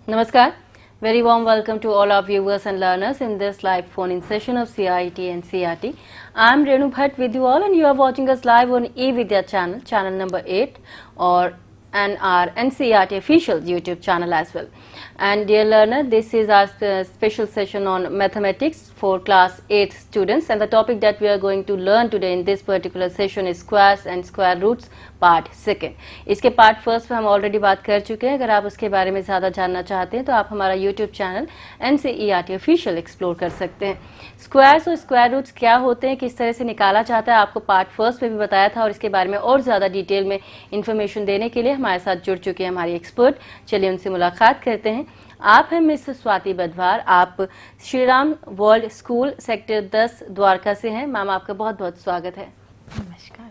Namaskar. Very warm welcome to all our viewers and learners in this live phone-in session of CIET and CRT. I am Renu Bhatt with you all, and you are watching us live on eVidya channel, channel number 8, and our NCERT official YouTube channel as well. And dear learner, this is our special session on mathematics for class 8 students, and the topic that we are going to learn today in this particular session is squares and square roots part second. इसके part first पे हम already बात कर चुके हैं. अगर आप उसके बारे में ज़्यादा जानना चाहते हैं तो आप हमारा YouTube channel NCERT official explore कर सकते हैं. स्क्वायर्स और स्क्वायर रूट्स क्या होते हैं, किस तरह से निकाला जाता है, आपको पार्ट फर्स्ट में भी बताया था, और इसके बारे में और ज़्यादा डिटेल में इन्फॉर्मेशन देने के लिए हमारे साथ जुड़ चुके हैं हमारी एक्सपर्ट. चलिए उनसे मुलाकात करते हैं. आप हैं मिस स्वाति बदवार, आप Shri Ram world school sector 10 Dwarka से हैं. मैम, आपका बहुत बहुत स्वागत है. नमस्कार.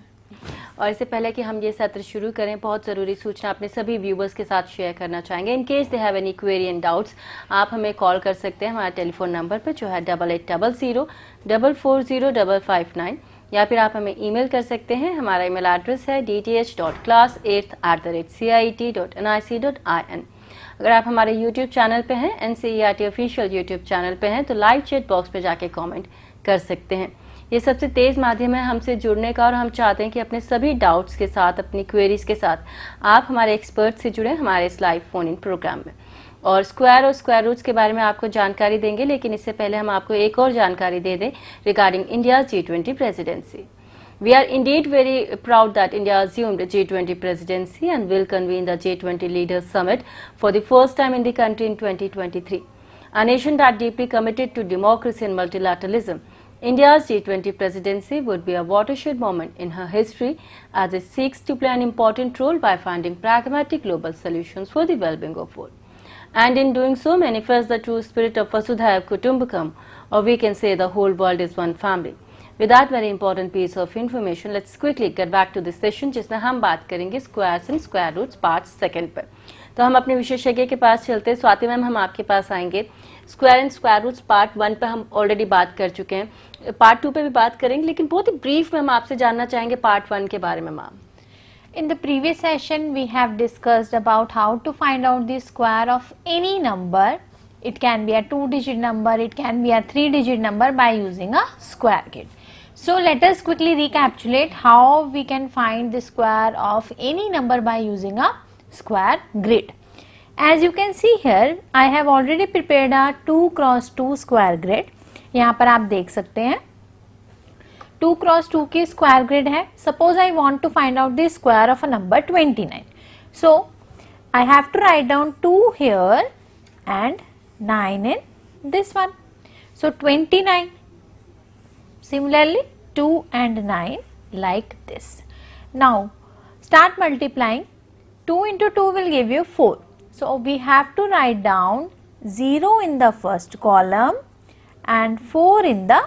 और इससे पहले कि हम ये सत्र शुरू करें, बहुत ज़रूरी सूचना अपने सभी व्यूवर्स के साथ शेयर करना चाहेंगे. In case they have any query and doubts, आप हमें कॉल कर सकते हैं हमारे टेलीफोन नंबर पर जो है 8800 या फिर आप हमें ईमेल कर सकते हैं. हमारा ईमेल एड्रेस है dth.class8@ciet.nic.in. अगर आप हमारे यूट्यूब चैनल पे हैं, NCERT ऑफिशियल यूट्यूब चैनल पे हैं, तो लाइव चैट बॉक्स पे जाके कमेंट कर सकते हैं. ये सबसे तेज़ माध्यम है हमसे जुड़ने का, और हम चाहते हैं कि अपने सभी डाउट्स के साथ, अपनी क्वेरीज के साथ आप हमारे एक्सपर्ट से जुड़े हमारे इस लाइव फोन इन प्रोग्राम में. और स्क्वायर रूट्स के बारे में आपको जानकारी देंगे, लेकिन इससे पहले हम आपको एक और जानकारी दे दें regarding India G20 presidency. We are indeed very proud that India assumed G20 presidency and will convene the G20 Leaders Summit for the first time in the country in 2023. A nation that deeply committed to democracy and multilateralism, India's G20 presidency would be a watershed moment in her history as it seeks to play an important role by finding pragmatic global solutions for the well-being of all. And in doing so, manifest the true spirit of Vasudhaiva Kutumbakam, or we can say the whole world is one family. With that very important piece of information, let's quickly get back to this session जिसमें हम बात करेंगे squares and square roots part second पर. तो हम अपने विशेषज्ञ के पास चलते हैं. स्वाति मैम, हम आपके पास आएंगे. Square and square roots part 1 पे हम ऑलरेडी बात कर चुके हैं, पार्ट 2 पे भी बात करेंगे, लेकिन बहुत ही ब्रीफ में हम आपसे जानना चाहेंगे पार्ट 1 के बारे में. Ma'am, In the previous session, we have discussed about how to find out the square of any number. It can be a 2-digit number, it can be a 3-digit number by using a square grid. So let us quickly recapitulate how we can find the square of any number by using a square grid. As you can see here, I have already prepared a 2x2 square grid. यहाँ पर आप देख सकते हैं 2x2 की square grid है. Suppose I want to find out the square of a number 29. So I have to write down 2 here and 9 in this one. So 29. Similarly 2 and 9 like this. Now start multiplying. 2 into 2 will give you 4. So we have to write down 0 in the first column and 4 in the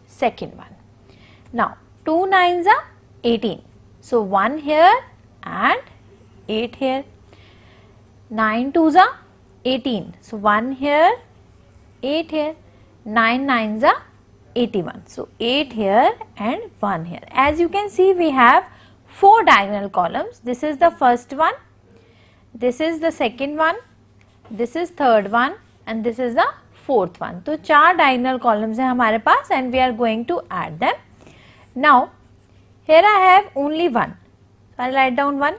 second one. Now 2 9s are 18. So 1 here and 8 here. 9 2s are 18. So 1 here, 8 here. 9 9s are 81. So 8 here and 1 here. As you can see, we have 4 diagonal columns. This is the first one, this is the second one, this is third one, and this is the fourth one. तो 4 diagonal columns हैं हमारे पास, and we are going to add them. Now here I have only 1. So I'll write down 1.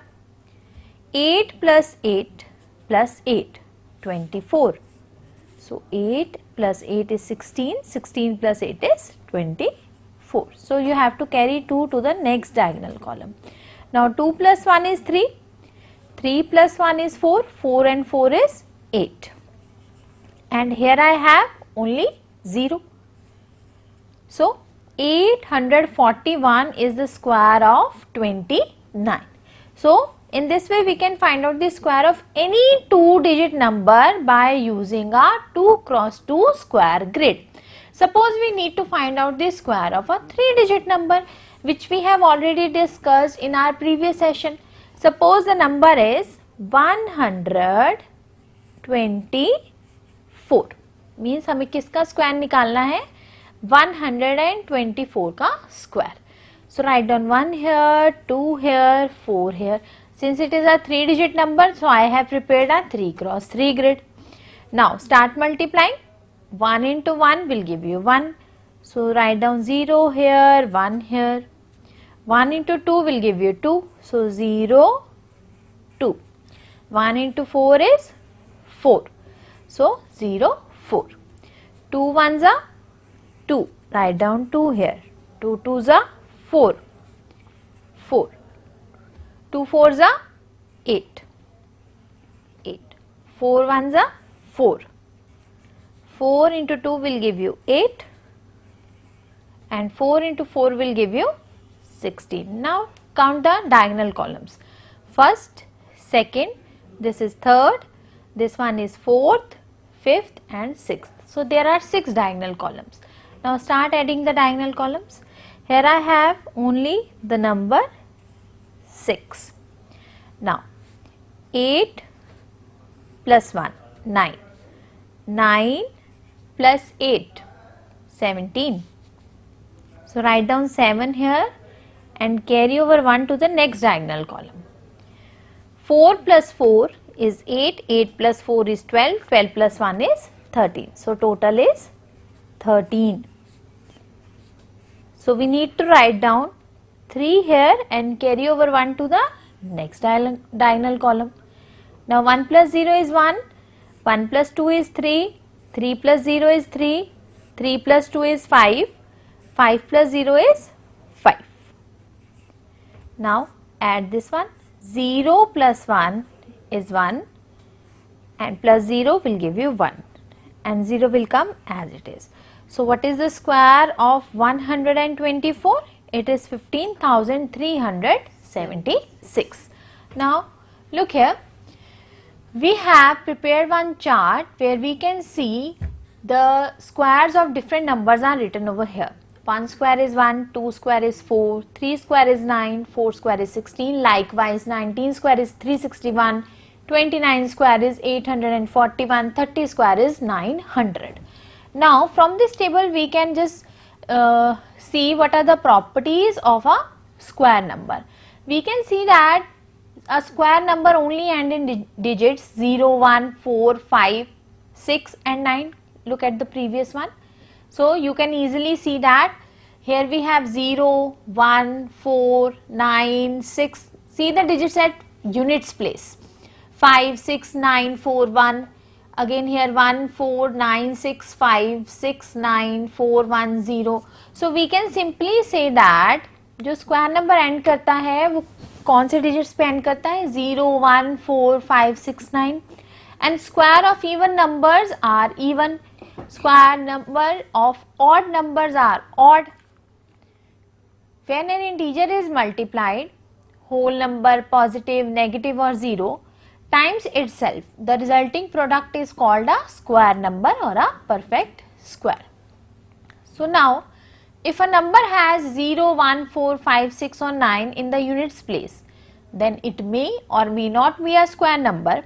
8 plus 8 plus 8, 24. So 8 plus 8 is 16, 16 plus 8 is 24. So you have to carry 2 to the next diagonal column. Now 2 plus 1 is 3, 3 plus 1 is 4, 4 and 4 is 8. And here I have only 0. So 841 is the square of 29. So in this way we can find out the square of any 2-digit number by using a 2x2 square grid. Suppose we need to find out the square of a 3-digit number, which we have already discussed in our previous session. Suppose the number is 124. Means हमें किसका square निकालना है? 124 का square. So write down 1 here, 2 here, 4 here. Since it is a 3-digit number, so I have prepared a 3x3 grid. Now start multiplying. 1 into 1 will give you 1. So write down 0 here, 1 here. 1 into 2 will give you 2. So 0, 2. 1 into 4 is 4. So 0, 4. 2 ones are 2. Write down 2 here. 2 twos are 4. 4. 2 fours are 8. 8. 4 ones are 4. 4 into 2 will give you 8. And 4 into 4 will give you 16. Now count the diagonal columns. First, second, this is third, this one is fourth, fifth and sixth. So there are 6 diagonal columns. Now start adding the diagonal columns. Here I have only the number 6. Now 8 plus 1, 9. 9 plus 8, 17. So write down 7 here and carry over 1 to the next diagonal column. 4 plus 4 is 8, 8 plus 4 is 12, 12 plus 1 is 13. So total is 13. So we need to write down 3 here and carry over 1 to the next diagonal column. Now 1 plus 0 is 1, 1 plus 2 is 3, 3 plus 0 is 3, 3 plus 2 is 5, 5 plus 0 is 5. Now add this one. 0 plus 1 is 1 and plus 0 will give you 1 and 0 will come as it is. So what is the square of 124? It is 15,376. Now look here, we have prepared one chart where we can see the squares of different numbers are written over here. 1 square is 1, 2 square is 4, 3 square is 9, 4 square is 16, likewise 19 square is 361, 29 square is 841, 30 square is 900. Now from this table we can just see what are the properties of a square number. We can see that a square number only ends in digits 0, 1, 4, 5, 6 and 9. Look at the previous one. So you can easily see that here we have 0, 1, 4, 9, 6. See the digits at units place. 5, 6, 9, 4, 1. Again here 1, 4, 9, 6, 5, 6, 9, 4, 1, 0. So we can simply say that जो square number and करता है वो कौन से digits पे and करता है 0, 1, 4, 5, 6, 9 and square of even numbers are even. Square number of odd numbers are odd. When an integer is multiplied, whole number, positive, negative or 0 times itself, the resulting product is called a square number or a perfect square. So now if a number has 0, 1, 4, 5, 6 or 9 in the units place, then it may or may not be a square number.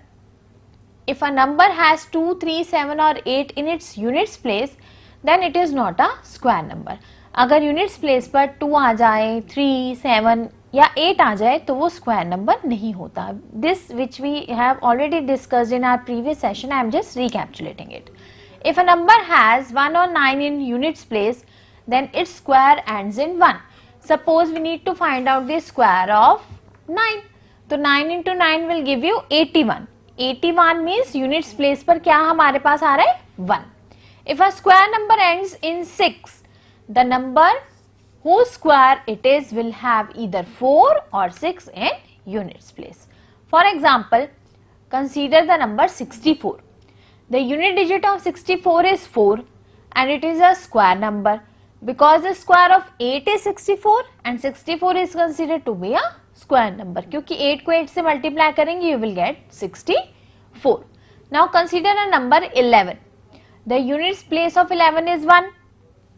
If a number has 2, 3, 7 or 8 in its units place, then it is not a square number. अगर units place पर 2 आ जाए, 3, 7 या 8 आ जाए तो वो square number नहीं होता. This which we have already discussed in our previous session, I am just recapitulating it. If a number has 1 or 9 in units place, then its square ends in 1. Suppose we need to find out the square of 9. तो 9 into 9 will give you 81. 81 means units place पर क्या हमारे पास आ रहा है 1. If a square number ends in 6, the number whose square it is will have either 4 or 6 in units place. For example, consider the number 64. The unit digit of 64 is 4 and it is a square number. Because the square of 8 is 64 and 64 is considered to be a square number. क्योंकि 8 को 8 से multiply करेंगे you will get 64. Now consider a number 11. The units place of 11 is 1.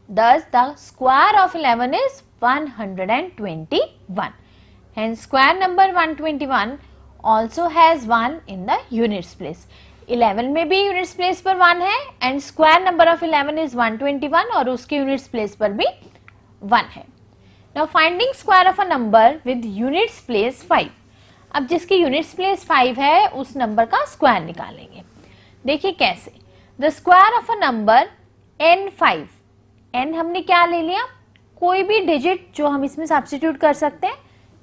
Thus the square of 11 is 121. Hence square number 121 also has 1 in the units place. 11 में भी units place पर 1 है and square number of 11 is 121 और उसके units place पर भी 1 है. Now finding square of a number with units place 5. अब जिसकी units place 5 है उस number का square निकालेंगे. देखिए कैसे, the square of a number n5, n हमने क्या ले लिया, कोई भी डिजिट जो हम इसमें सब्स्टिट्यूट कर सकते हैं,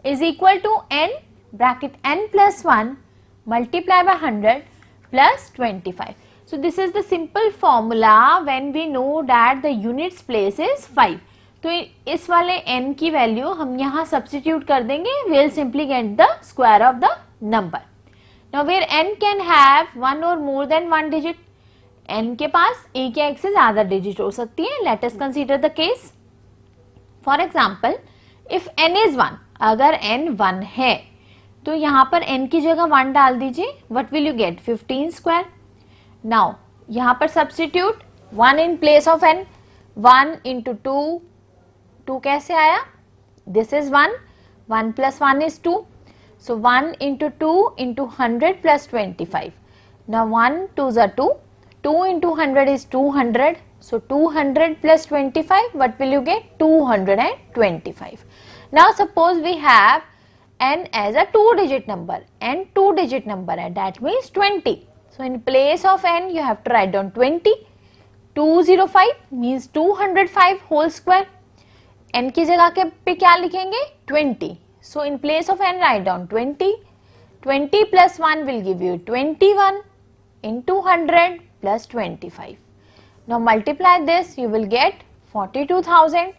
is equal to n bracket n plus 1 multiply by 100 plus 25. So this is the simple formula when we know that the units place is 5. तो इस वाले n की वैल्यू हम यहाँ सब्स्टिट्यूट कर देंगे, we'll simply get the square of the number. Now where n can have one or more than one digit, n के पास एक या एक से ज्यादा डिजिट हो सकती है. Let us consider the case. For example, if n is 1, अगर n 1 है तो यहाँ पर n की जगह 1 डाल दीजिए. What will you get? 15 square. Now यहाँ पर substitute 1 in place of n, 1 into 2, 2 कैसे आया? This is 1, 1 plus 1 is 2. So 1 into 2 into 100 plus 25. Now 1 2s are 2, 2 into 100 is 200. So 200 plus 25, what will you get? 225. Now suppose we have n as a 2-digit number, n 2-digit number, and that means 20. So in place of n you have to write down 20. 205 means 205 whole square. n की जगह के पे क्या लिखेंगे? 20. So in place of n write down 20. 20 plus 1 will give you 21 into 100 plus 25. Now multiply this, you will get 42,000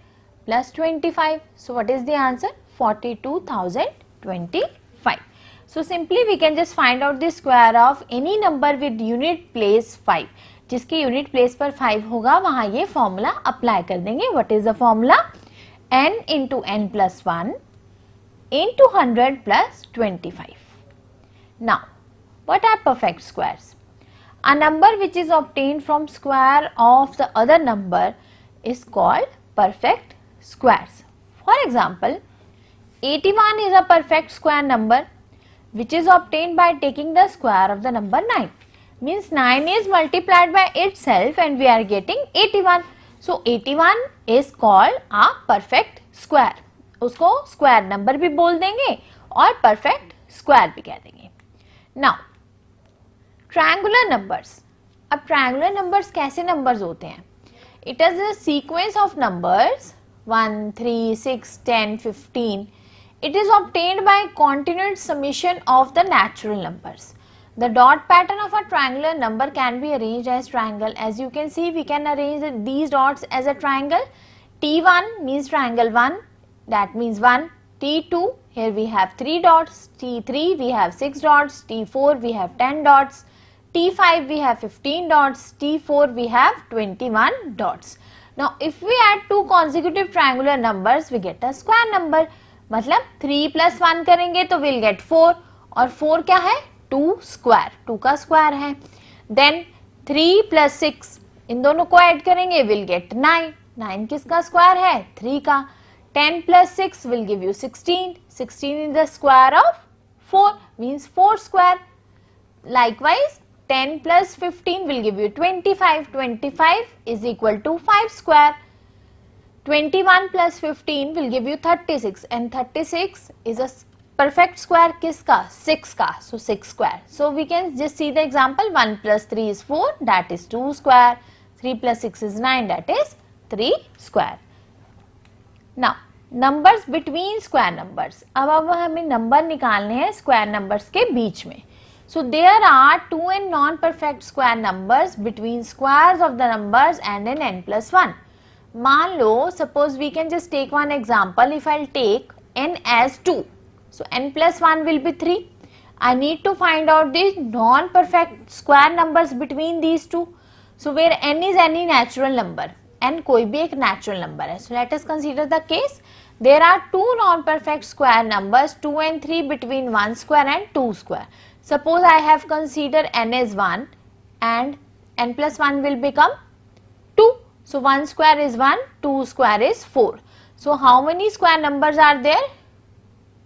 plus 25. So what is the answer? 42,025. So simply we can just find out the square of any number with unit place 5. जिसके unit place पर 5 होगा वहाँ ये formula apply कर देंगे. What is the formula? n into n plus 1 into 100 plus 25. Now, what are perfect squares? A number which is obtained from square of the other number is called perfect squares. For example, 81 is a perfect square number which is obtained by taking the square of the number 9. Means 9 is multiplied by itself and we are getting 81. So 81 is called a perfect square. उसको square number भी बोल देंगे और perfect square भी कह देंगे. Now, triangular numbers. अब triangular numbers कैसे numbers होते हैं? It is a sequence of numbers 1, 3, 6, 10, 15. It is obtained by continued summation of the natural numbers. The dot pattern of a triangular number can be arranged as triangle. As you can see, we can arrange these dots as a triangle. T1 means triangle 1, that means 1. T2, here we have 3 dots. T3 we have 6 dots. T4 we have 10 dots. T5 we have 15 dots. T4 we have 21 dots. Now if we add two consecutive triangular numbers, we get a square number. मतलब 3 plus 1 करेंगे तो we'll get 4 और 4 क्या है? 2 square, 2 का square है. Then 3 plus 6, इन दोनों को ऐड करेंगे we'll get 9. 9 किसका square है? 3 का. 10 plus 6 will give you 16. 16 is the square of 4 means 4 square. Likewise 10 plus 15 will give you 25. 25 is equal to 5 square. 21 plus 15 will give you 36 and 36 is a perfect square किसका? 6 का. So 6 square. So we can just see the example. 1 plus 3 is 4, that is 2 square. 3 plus 6 is 9, that is 3 square. Now numbers between square numbers. अब हमें number निकालने हैं square numbers के बीच में. So there are 2n non-perfect square numbers between squares of the numbers and in n plus 1. मान लो, suppose we can just take one example. If I'll take n as 2, so n plus 1 will be 3. I need to find out the non-perfect square numbers between these two. So where n is any natural number, n कोई भी एक natural number है. So let us consider the case. There are two non-perfect square numbers 2 and 3 between 1 square and 2 square. Suppose I have considered n as 1 and n plus 1 will become 2. So 1 square is 1, 2 square is 4. So how many square numbers are there?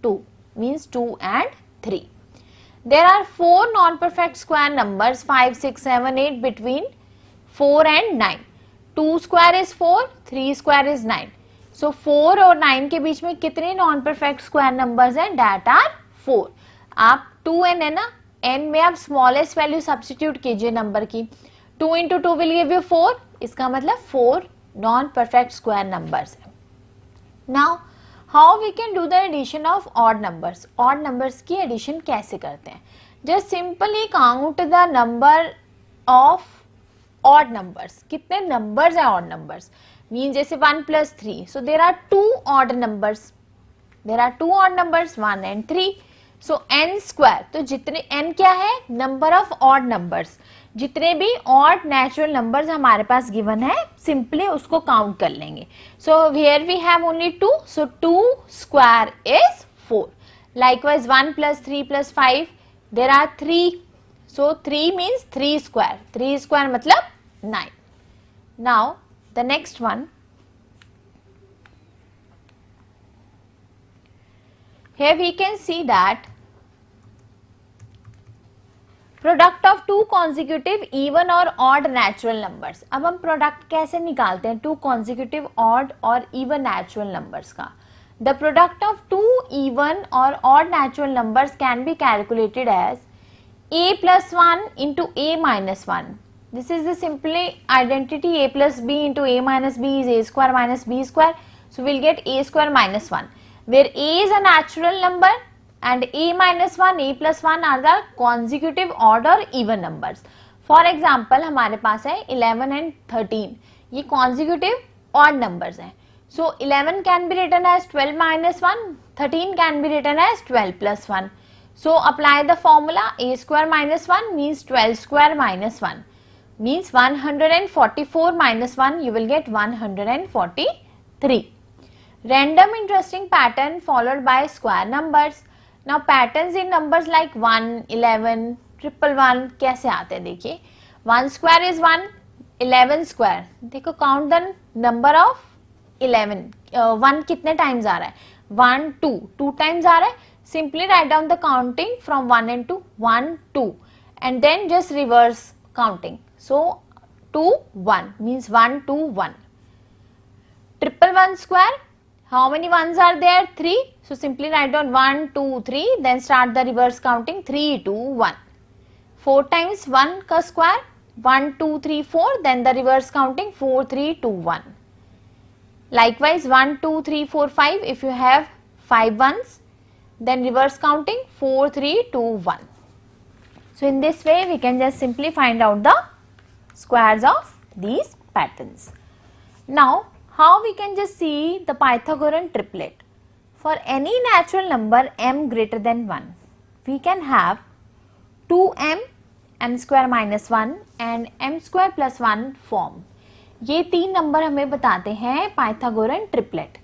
2 means 2 and 3. There are 4 non-perfect square numbers 5, 6, 7, 8 between 4 and 9. 2 square is 4, 3 square is 9. So 4 और 9 के बीच में कितने non-perfect square numbers हैं? That are 4. आप 2n है ना, n में आप स्मॉलेस्ट वैल्यू सब्स्टिट्यूट कीजिए नंबर की. 2 into 2 will give you 4. इसका मतलब 4 नॉन परफेक्ट स्क्वायर नंबर्स है. Now how we can do the addition of odd numbers. Odd numbers की एडिशन कैसे करते हैं? Just simply count the number of odd numbers. कितने नंबर्स हैं ऑड नंबर्स? मीन जैसे 1 plus 3. So there are two odd numbers. There are two odd numbers 1 and 3. So n square. तो जितने n क्या है? Number of odd numbers. जितने भी odd natural numbers हमारे पास गिवन है सिंपली उसको काउंट कर लेंगे. So here we have only 2. सो 2 square is 4. Likewise 1 plus 3 plus 5 there are 3. So 3 means 3 square. 3 square मतलब 9. Now the next one, here we can see that product of two consecutive even और odd natural numbers. अब हम product कैसे निकालते हैं two consecutive odd और even natural numbers का? The product of two even और odd natural numbers can be calculated as a plus 1 into a minus 1. This is the simply identity. A plus b into a minus b is a square minus b square. So we'll get a square minus 1, where a is a natural number and a minus 1, a plus 1 are the consecutive odd or even numbers. For example, हमारे पास है 11 and 13. ये consecutive odd numbers हैं. So 11 can be written as 12 minus 1, 13 can be written as 12 plus 1. So apply the formula. A square minus 1 means 12 square minus 1. Means 144 minus 1 you will get 143. Random interesting pattern followed by square numbers. Now patterns in numbers like 1, 11, 111 कैसे आते हैं देखिए. 1 square is 1, 11 square. देखो count the number of 11. 1 कितने times आ रहा है? 1, 2. 2 times आ रहा है. Simply write down the counting from 1 and 2. 1, 2 and then just reverse counting. So 2, 1 means 1, 2, 1. 111 square. How many ones are there? 3. So simply write down 1, 2, 3. Then start the reverse counting. 3, 2, 1. 4 times 1 ka square. 1, 2, 3, 4. Then the reverse counting. 4, 3, 2, 1. Likewise 1, 2, 3, 4, 5. If you have 5 ones, then reverse counting 4, 3, 2, 1. So in this way we can just simply find out the squares of these patterns. Now how we can just see the Pythagorean triplet? For any natural number m greater than 1, we can have 2m, m square minus 1 and m square plus 1 form. ये तीन number हमें बताते हैं Pythagorean triplet.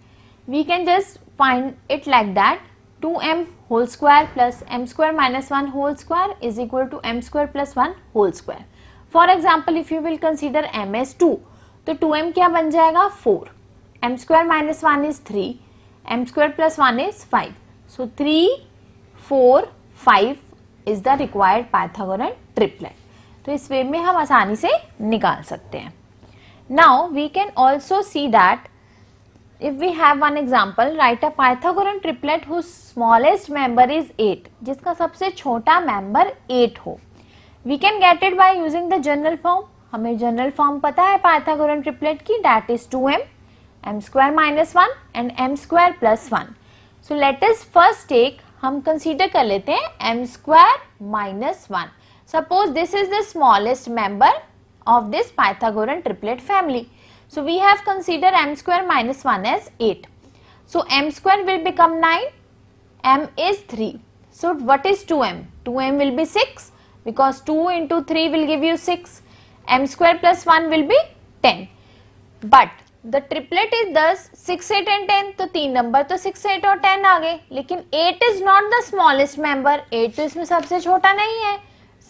We can just find it like that. 2m whole square plus m square minus 1 whole square is equal to m square plus 1 whole square. For example, if you will consider m as 2, तो 2m क्या बन जाएगा? 4. m square minus 1 is 3. m square plus 1 is 5. So 3, 4, 5 is the required Pythagorean triplet. तो इस वे में हम आसानी से निकाल सकते हैं. Now we can also see that if we have one example, write a Pythagorean triplet whose smallest member is 8, जिसका सबसे छोटा member 8 हो. We can get it by using the general form. हमें general form पता है Pythagorean triplet की, that is 2m, m square minus 1 and m square plus 1. So let us first take, हम consider कर लेते हैं m square minus 1. Suppose this is the smallest member of this Pythagorean triplet family. So we have considered m square minus 1 as 8. So m square will become 9, m is 3. So what is 2m? 2m will be 6 because 2 into 3 will give you 6. m square plus 1 will be 10. But the triplet is thus 6, 8 and 10. तो तीन number तो 6, 8 और 10 आ गए. लेकिन 8 is not the smallest member. 8 तो इसमें सबसे छोटा नहीं है.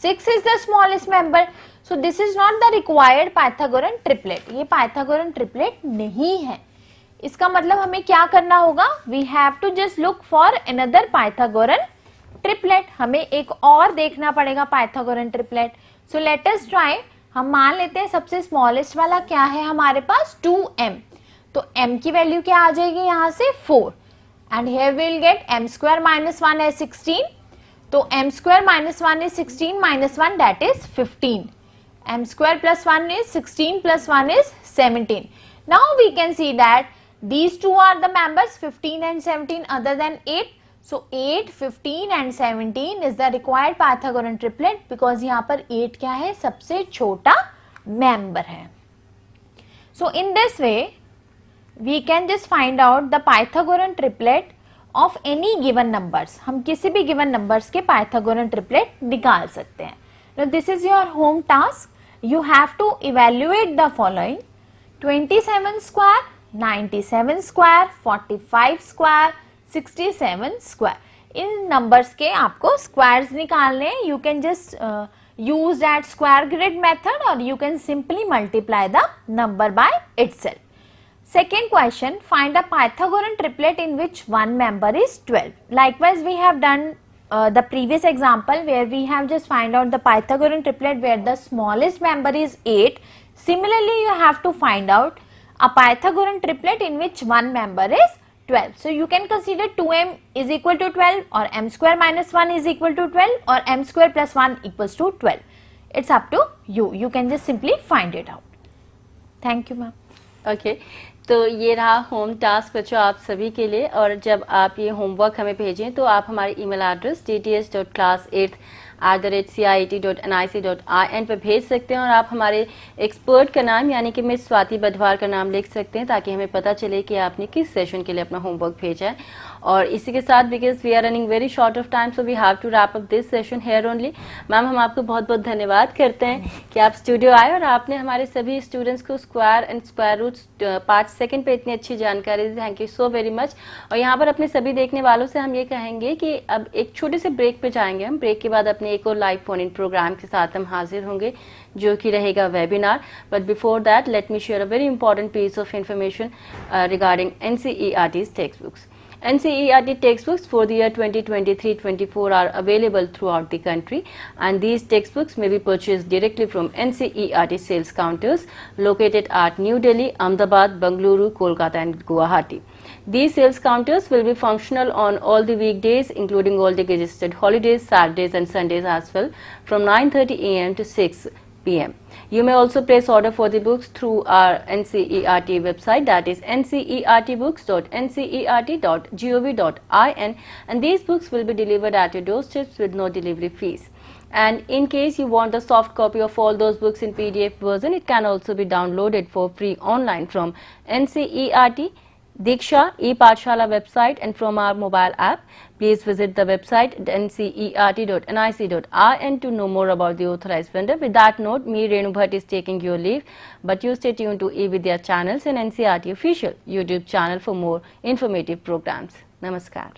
6 is the smallest member. So this is not the required Pythagorean triplet. ये Pythagorean triplet नहीं है. इसका मतलब हमें क्या करना होगा? We have to just look for another Pythagorean triplet. हमें एक और देखना पड़ेगा Pythagorean triplet. So let us try. हम मान लेते हैं सबसे smallest वाला क्या है हमारे पास? 2m. तो m की वैल्यू क्या आ जाएगी यहाँ से? 4. And here we will get m square minus 1 as 16. तो m square minus 1 is 16 minus 1 that is 15. M square plus 1 is 16 plus 1 is 17. Now we can see that these two are the members 15 and 17 other than 8. So 8, 15 and 17 is the required Pythagorean triplet because यहाँ पर 8 क्या है, सबसे छोटा member है. So in this way we can just find out the Pythagorean triplet of any given numbers. हम किसी भी given numbers के Pythagorean triplet निकाल सकते हैं. Now this is your home task. You have to evaluate the following: 27 square, 97 square, 45 square, 67 square. In numbers के आपको squares निकालने हैं. You can just use that square grid method or you can simply multiply the number by itself. Second question, find a Pythagorean triplet in which one member is 12. Likewise, we have done the previous example where we have just find out the Pythagorean triplet where the smallest member is 8. Similarly, you have to find out a Pythagorean triplet in which one member is 12. So, you can consider 2m is equal to 12 or m square minus 1 is equal to 12 or m square plus 1 equals to 12. It's up to you. You can just simply find it out. Thank you, ma'am. Okay. तो ये रहा home task बच्चों आप सभी के लिए, और जब आप ये होमवर्क हमें भेजें तो आप हमारे ईमेल एड्रेस dts.class8@ciet.nic.in पर भेज सकते हैं और आप हमारे एक्सपर्ट का नाम यानी कि मिस स्वाति बधवार का नाम लिख सकते हैं ताकि हमें पता चले कि आपने किस सेशन के लिए अपना होमवर्क भेजा है. और इसी के साथ because we are running very short of time so we have to wrap up this session here only. Ma'am हम आपको बहुत बहुत धन्यवाद करते हैं कि आप स्टूडियो आए और आपने हमारे सभी स्टूडेंट्स को square and square roots part second पे इतनी अच्छी जानकारी दी. Thank you so very much. और यहाँ पर अपने सभी देखने वालों से हम ये कहेंगे कि अब एक छोटे से ब्रेक पे जाएंगे हम. ब्रेक के बाद अपने एक और लाइव फोन इन प्रोग्राम के साथ हम हाजिर होंगे जो कि रहेगा webinar. But before that let me share a very important piece of information regarding NCERT's textbooks. NCERT textbooks for the year 2023-24 are available throughout the country, and these textbooks may be purchased directly from NCERT sales counters located at New Delhi, Ahmedabad, Bengaluru, Kolkata and Guwahati. These sales counters will be functional on all the weekdays including all the registered holidays, Saturdays and Sundays as well from 9:30 AM to 6 PM. You may also place order for the books through our NCERT website, that is ncertbooks.ncert.gov.in, and these books will be delivered at your doorsteps with no delivery fees. And in case you want a soft copy of all those books in PDF version, it can also be downloaded for free online from NCERT Diksha e-Pathshala website and from our mobile app. Please visit the website ncert.nic.in to know more about the authorized vendor. With that note, me Renu Bhatt is taking your leave, but you stay tuned to eVidya channels and NCERT official YouTube channel for more informative programs. Namaskar.